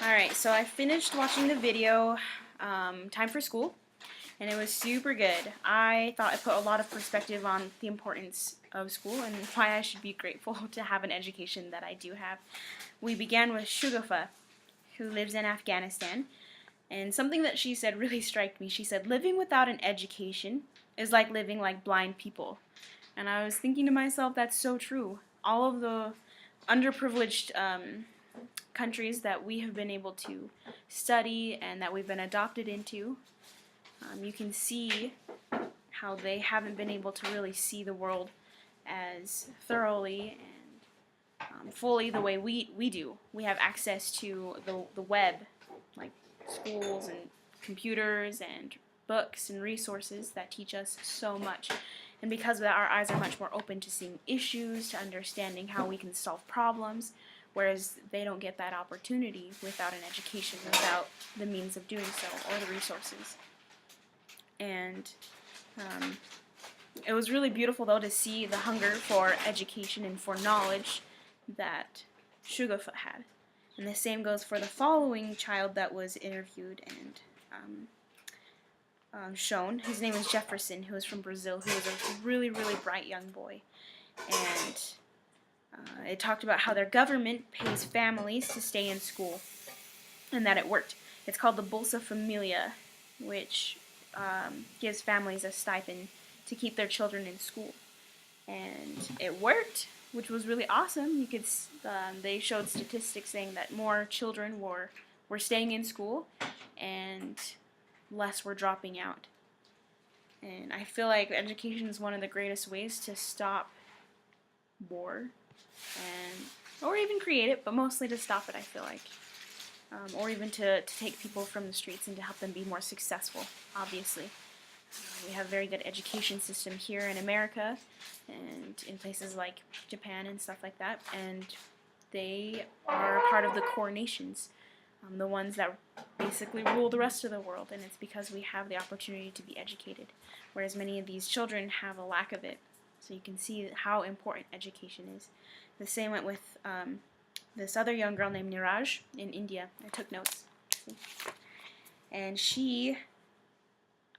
Alright, so I finished watching the video, Time for School, and it was super good. I thought it put a lot of perspective on the importance of school and why I should be grateful to have an education that I do have. We began with Shugafa, who lives in Afghanistan, and something that she said really struck me. She said, living without an education is like living like blind people. And I was thinking to myself, that's so true. All of the underprivileged countries that we have been able to study and that we've been adopted into, you can see how they haven't been able to really see the world as thoroughly and fully the way we do. We have access to the web, like schools and computers and books and resources that teach us so much. And because of that, our eyes are much more open to seeing issues, to understanding how we can solve problems, whereas they don't get that opportunity without an education, without the means of doing so, or the resources. And it was really beautiful, though, to see the hunger for education and for knowledge that Sugarfoot had. And the same goes for the following child that was interviewed and shown. His name is Jefferson, who is from Brazil, who is a really, really bright young boy. And it talked about how their government pays families to stay in school, and that it worked. It's called the Bolsa Familia, which gives families a stipend to keep their children in school. And it worked, which was really awesome. You could they showed statistics saying that more children were staying in school and less were dropping out. And I feel like education is one of the greatest ways to stop war, and or even create it, but mostly to stop it, I feel like. Or even to take people from the streets and to help them be more successful, obviously. We have a very good education system here in America and in places like Japan and stuff like that, and they are part of the core nations, the ones that basically rule the rest of the world, and it's because we have the opportunity to be educated, whereas many of these children have a lack of it. So you can see how important education is. The same went with this other young girl named Niraj in India. I took notes. And she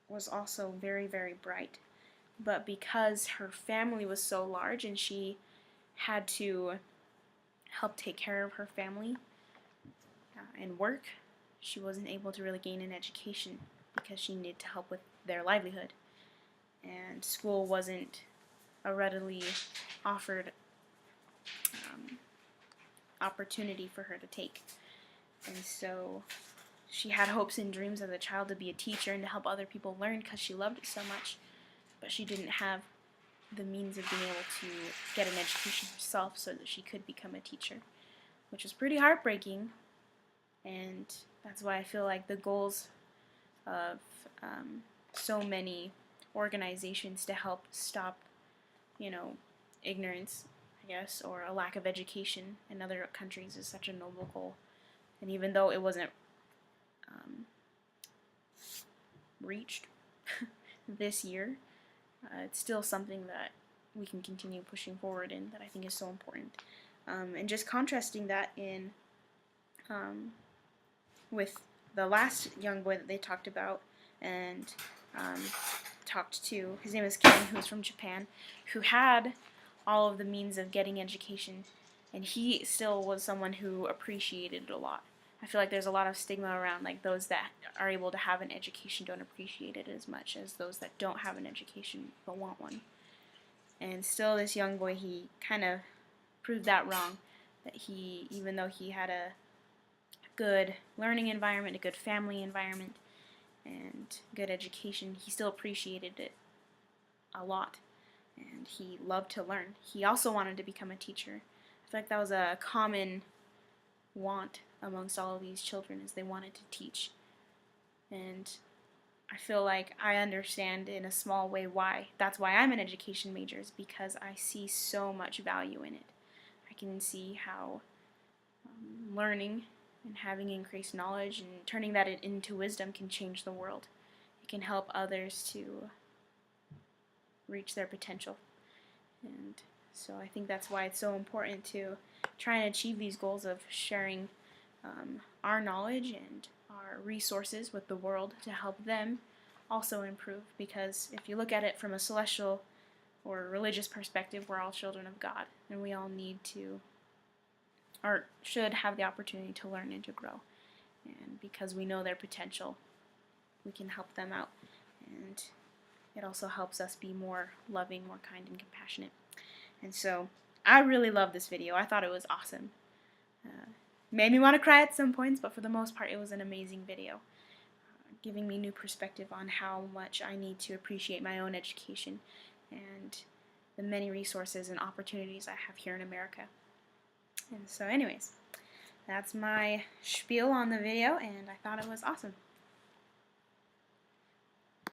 was also very, very bright. But because her family was so large and she had to help take care of her family and work, she wasn't able to really gain an education because she needed to help with their livelihood. And school wasn't a readily offered opportunity for her to take. And so she had hopes and dreams as a child to be a teacher and to help other people learn because she loved it so much, but she didn't have the means of being able to get an education herself so that she could become a teacher, which was pretty heartbreaking. And that's why I feel like the goals of so many organizations to help stop, ignorance, I guess, or a lack of education in other countries is such a noble goal. And even though it wasn't reached this year, it's still something that we can continue pushing forward in that I think is so important. And just contrasting that in with the last young boy that they talked about and talked to, his name is Ken, who's from Japan, who had all of the means of getting education, and he still was someone who appreciated it a lot. I feel like there's a lot of stigma around, like, those that are able to have an education don't appreciate it as much as those that don't have an education but want one. And still, this young boy, he kind of proved that wrong, that he, even though he had a good learning environment, a good family environment, and good education, he still appreciated it a lot. And he loved to learn. He also wanted to become a teacher. I feel like that was a common want amongst all of these children, is they wanted to teach. And I feel like I understand in a small way why. That's why I'm an education major, is because I see so much value in it. I can see how learning and having increased knowledge and turning that into wisdom can change the world. It can help others to reach their potential. And so I think that's why it's so important to try and achieve these goals of sharing our knowledge and our resources with the world to help them also improve. Because if you look at it from a celestial or religious perspective, we're all children of God, and we all need to, or should have the opportunity to learn and to grow. And because we know their potential, we can help them out. And it also helps us be more loving, more kind, and compassionate. And so I really love this video. I thought it was awesome. Made me want to cry at some points, but for the most part it was an amazing video, giving me new perspective on how much I need to appreciate my own education and the many resources and opportunities I have here in America. And so anyways, that's my spiel on the video, and I thought it was awesome.